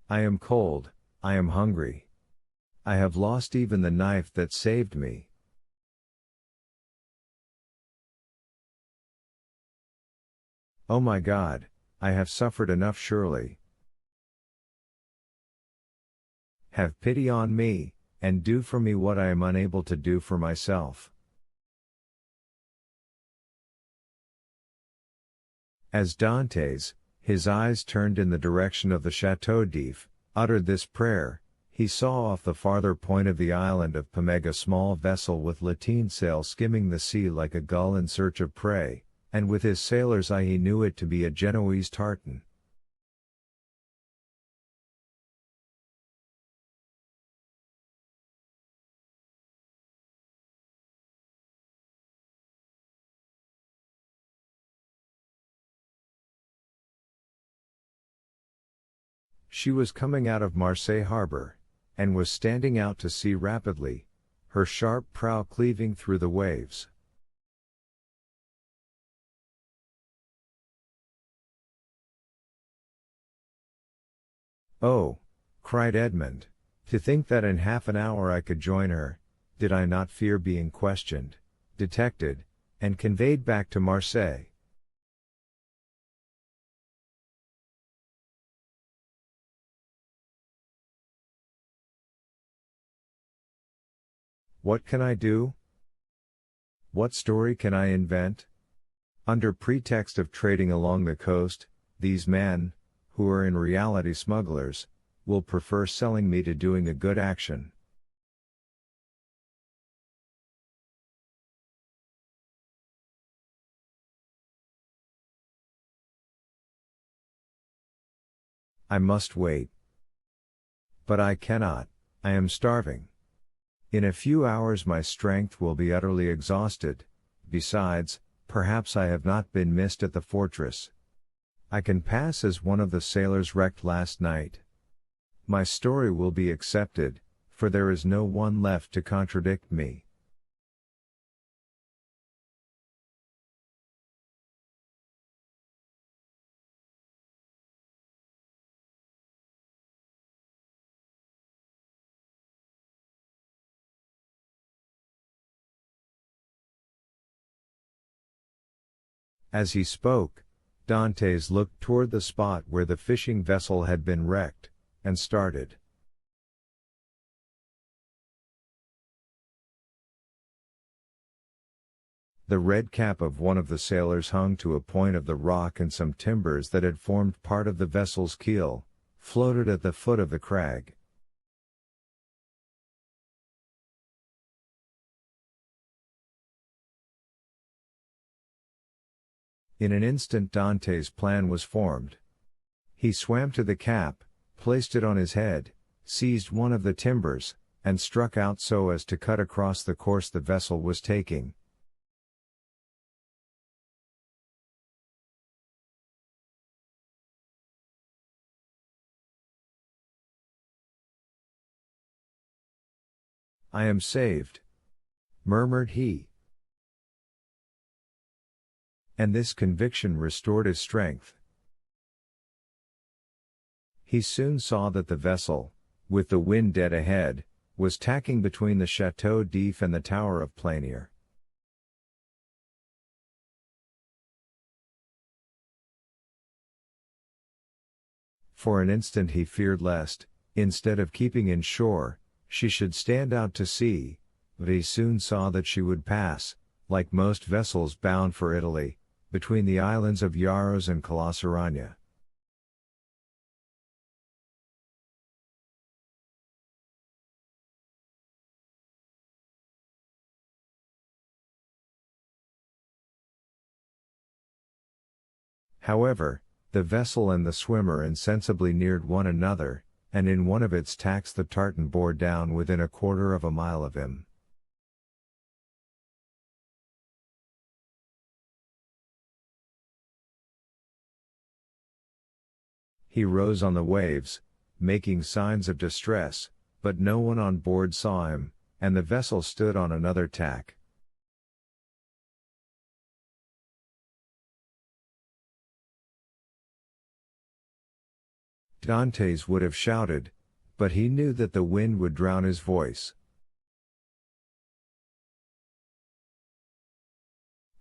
I am cold, I am hungry. I have lost even the knife that saved me. Oh my God, I have suffered enough surely. Have pity on me, and do for me what I am unable to do for myself. As Dante's, his eyes turned in the direction of the Chateau d'If, uttered this prayer, he saw off the farther point of the island of Pemeg a small vessel with lateen sail skimming the sea like a gull in search of prey, and with his sailor's eye he knew it to be a Genoese tartan. She was coming out of Marseille harbor, and was standing out to sea rapidly, her sharp prow cleaving through the waves. Oh, cried Edmund, to think that in half an hour I could join her, did I not fear being questioned, detected, and conveyed back to Marseille. What can I do? What story can I invent? Under pretext of trading along the coast, these men, who are in reality smugglers, will prefer selling me to doing a good action. I must wait. But I cannot, I am starving. In a few hours my strength will be utterly exhausted, besides, perhaps I have not been missed at the fortress. I can pass as one of the sailors wrecked last night. My story will be accepted, for there is no one left to contradict me. As he spoke, Dantes looked toward the spot where the fishing vessel had been wrecked, and started. The red cap of one of the sailors hung to a point of the rock, and some timbers that had formed part of the vessel's keel floated at the foot of the crag. In an instant Dante's plan was formed. He swam to the cap, placed it on his head, seized one of the timbers, and struck out so as to cut across the course the vessel was taking. I am saved, murmured he. And this conviction restored his strength. He soon saw that the vessel, with the wind dead ahead, was tacking between the Chateau d'If and the Tower of Planier. For an instant he feared lest, instead of keeping in shore, she should stand out to sea, but he soon saw that she would pass, like most vessels bound for Italy, between the islands of Yaros and Calaseragna. However, the vessel and the swimmer insensibly neared one another, and in one of its tacks the tartan bore down within a quarter of a mile of him. He rose on the waves, making signs of distress, but no one on board saw him, and the vessel stood on another tack. Dantes would have shouted, but he knew that the wind would drown his voice.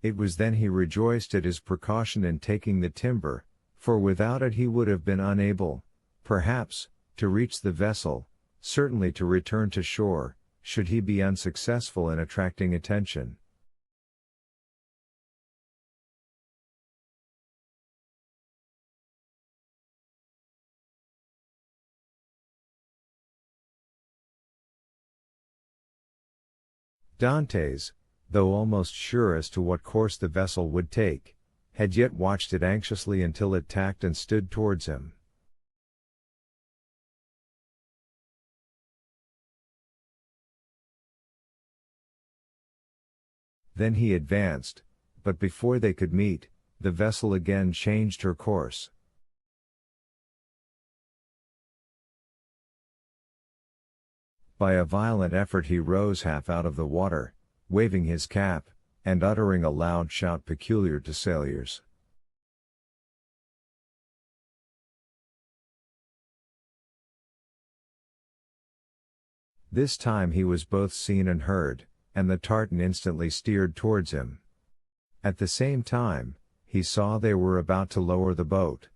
It was then he rejoiced at his precaution in taking the timber, for without it he would have been unable, perhaps, to reach the vessel, certainly to return to shore, should he be unsuccessful in attracting attention. Dantes, though almost sure as to what course the vessel would take, had yet watched it anxiously until it tacked and stood towards him. Then he advanced, but before they could meet, the vessel again changed her course. By a violent effort he rose half out of the water, waving his cap, and uttering a loud shout peculiar to sailors. This time he was both seen and heard, and the tartan instantly steered towards him. At the same time, he saw they were about to lower the boat.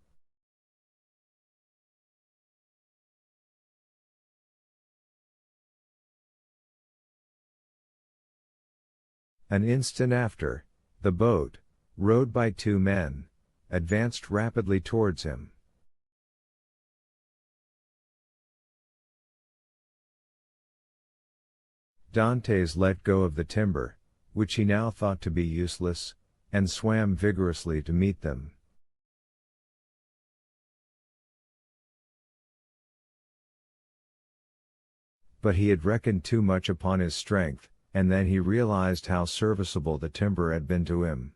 An instant after, the boat, rowed by two men, advanced rapidly towards him. Dantes let go of the timber, which he now thought to be useless, and swam vigorously to meet them. But he had reckoned too much upon his strength, and then he realized how serviceable the timber had been to him.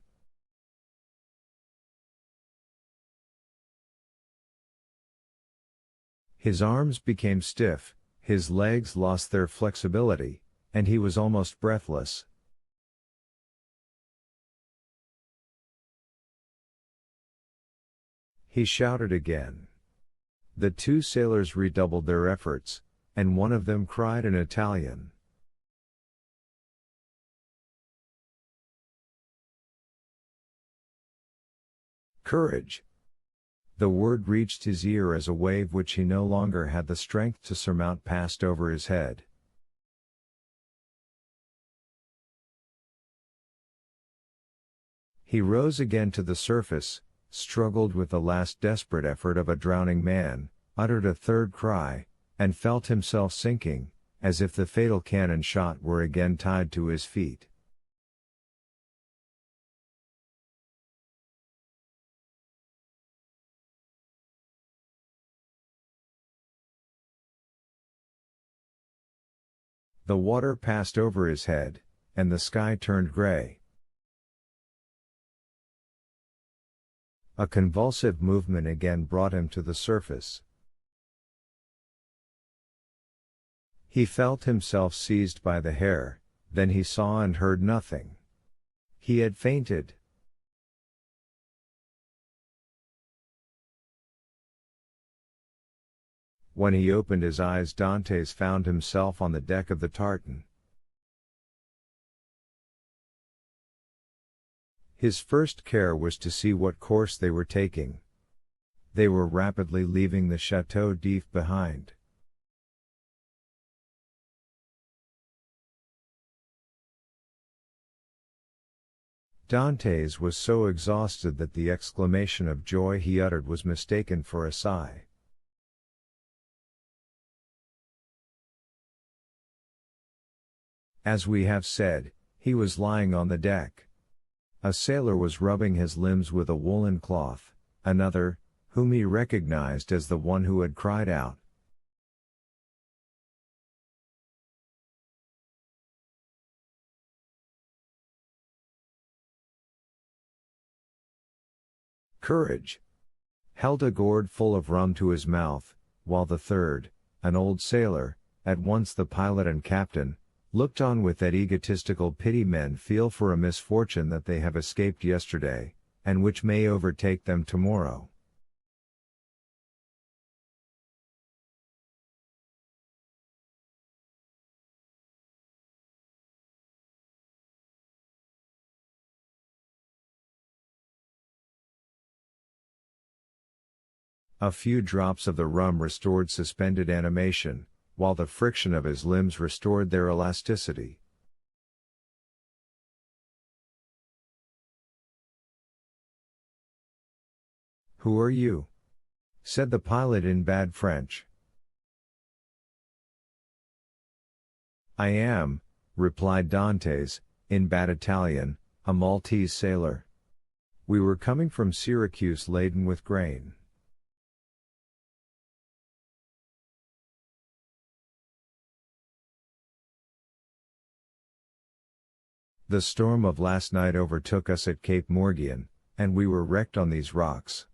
His arms became stiff, his legs lost their flexibility, and he was almost breathless. He shouted again. The two sailors redoubled their efforts, and one of them cried in Italian, "Courage!" The word reached his ear as a wave which he no longer had the strength to surmount passed over his head. He rose again to the surface, struggled with the last desperate effort of a drowning man, uttered a third cry, and felt himself sinking, as if the fatal cannon shot were again tied to his feet. The water passed over his head, and the sky turned gray. A convulsive movement again brought him to the surface. He felt himself seized by the hair, then he saw and heard nothing. He had fainted. When he opened his eyes, Dantes found himself on the deck of the tartan. His first care was to see what course they were taking. They were rapidly leaving the Château d'If behind. Dantes was so exhausted that the exclamation of joy he uttered was mistaken for a sigh. As we have said, he was lying on the deck. A sailor was rubbing his limbs with a woolen cloth, another, whom he recognized as the one who had cried out, "Courage!" held a gourd full of rum to his mouth, while the third, an old sailor, at once the pilot and captain, looked on with that egotistical pity men feel for a misfortune that they have escaped yesterday, and which may overtake them tomorrow. A few drops of the rum restored suspended animation, while the friction of his limbs restored their elasticity. "Who are you?" said the pilot in bad French. "I am," replied Dantes, in bad Italian, "a Maltese sailor. We were coming from Syracuse laden with grain." "The storm of last night overtook us at Cape Morgian, and we were wrecked on these rocks."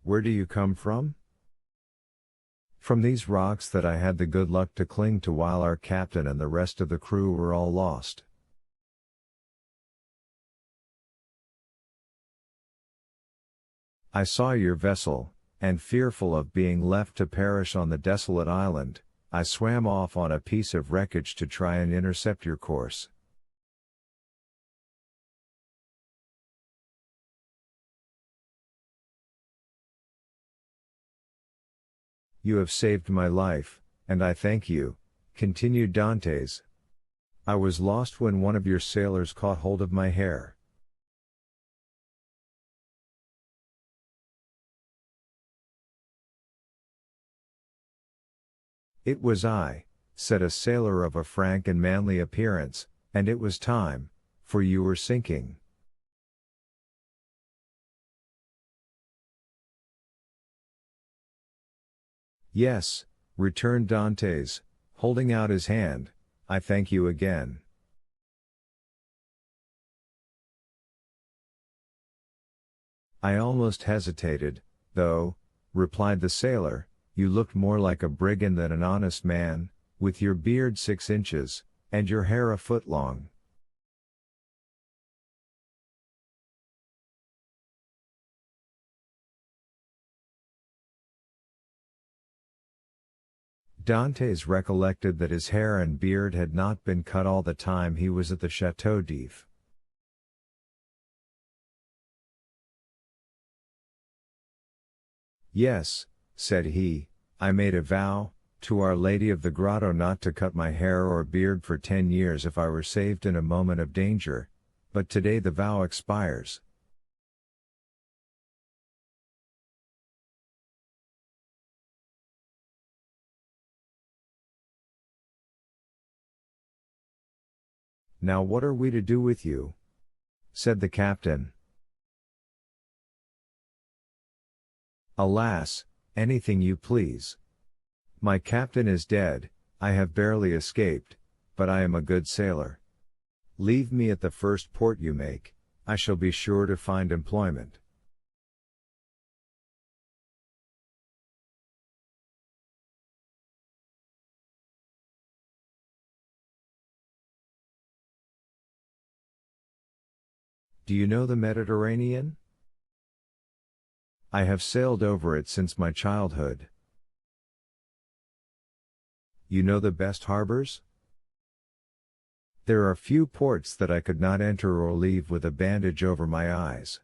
"Where do you come from?" "From these rocks that I had the good luck to cling to while our captain and the rest of the crew were all lost." "I saw your vessel, and fearful of being left to perish on the desolate island, I swam off on a piece of wreckage to try and intercept your course." "You have saved my life, and I thank you," continued Dantes. "I was lost when one of your sailors caught hold of my hair." "It was I," said a sailor of a frank and manly appearance, "and it was time, for you were sinking." "Yes," returned Dantes, holding out his hand, "I thank you again." "I almost hesitated, though," replied the sailor, "you looked more like a brigand than an honest man, with your beard 6 inches, and your hair a foot long." Dantes recollected that his hair and beard had not been cut all the time he was at the Château d'If. "Yes," said he, "I made a vow, to Our Lady of the Grotto not to cut my hair or beard for 10 years if I were saved in a moment of danger, but today the vow expires." "Now what are we to do with you?" said the captain. "Alas, anything you please. My captain is dead, I have barely escaped, but I am a good sailor. Leave me at the first port you make, I shall be sure to find employment." "Do you know the Mediterranean?" "I have sailed over it since my childhood." "You know the best harbors?" "There are few ports that I could not enter or leave with a bandage over my eyes."